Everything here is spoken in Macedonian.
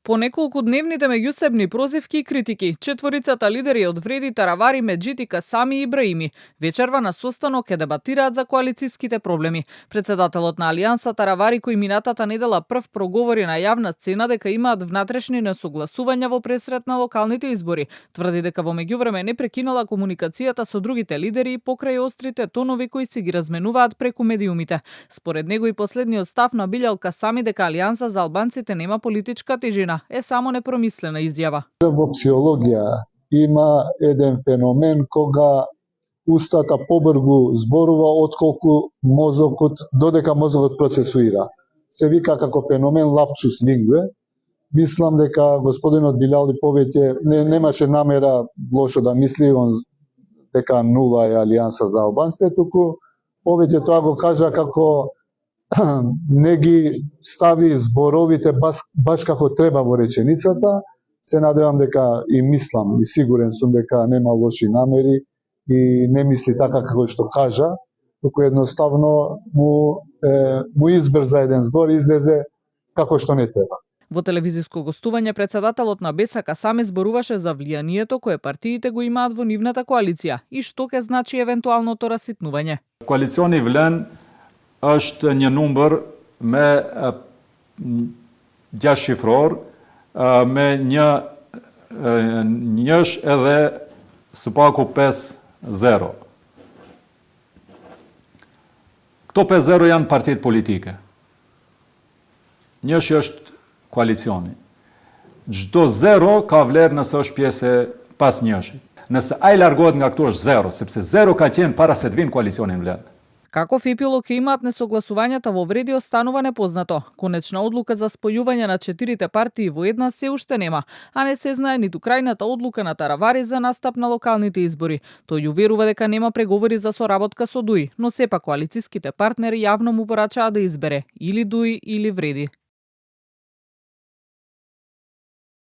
По неколку дневните меѓусебни прозивки и критики, четворицата лидери од Вреди, Таравари, Меджити, Касами и Ибраими вечерва на состанок ќе дебатираат за коалициските проблеми. Председателот на Алијанса Таравари, кој минатата недела прв проговори на јавна сцена дека имаат внатрешни несогласувања во пресрет на локалните избори, тврди дека во меѓувреме не прекинала комуникацијата со другите лидери покрај острите тонови кои си ги разменуваат преку медиумите. Според него и последниот став на Билјал Касами дека Алијанса за албанците нема политичка тежина е само непромислена изјава. Во психологија има еден феномен кога устата побрзо зборува отколку мозокот, додека мозокот процесуира. Се вика како феномен лапсус лингве. Мислам дека господинот Билјали повеќе немаше намера лошо да мисли, он дека нула е Алијанса за албанците, туку повеќе тоа го кажа како не ги стави зборовите баш како треба во реченицата. Се надевам дека и мислам и сигурен сум дека нема лоши намери и не мисли така како што кажа, туку едноставно му избрза еден збор и излезе како што не треба. Во телевизиско гостување председателот на БЕСА Касами зборуваше за влијанието кое партиите го имаат во нивната коалиција и што ќе значи евентуалното раситнување. Коалициони влен është një numër me 6 shifror, me njësh edhe së paku 5-0. Këto 5-0 janë partitë politike. Njësh është koalicioni. Çdo 0 ka vlerë nëse është pjesë pas njëshit. Nëse ai largohet nga këtu është 0, sepse 0 ka qenë para se të vinë koalicionin vlen. Каков епилог ќе имаат несогласувањата во Вреди останува непознато. Конечна одлука за спојување на 4 партии во една се уште нема, а не се знае ниту крајната одлука на Таравари за настап на локалните избори. Тој уверува дека нема преговори за соработка со ДУИ, но сепак коалициските партнери јавно му порачаа да избере или ДУИ или Вреди.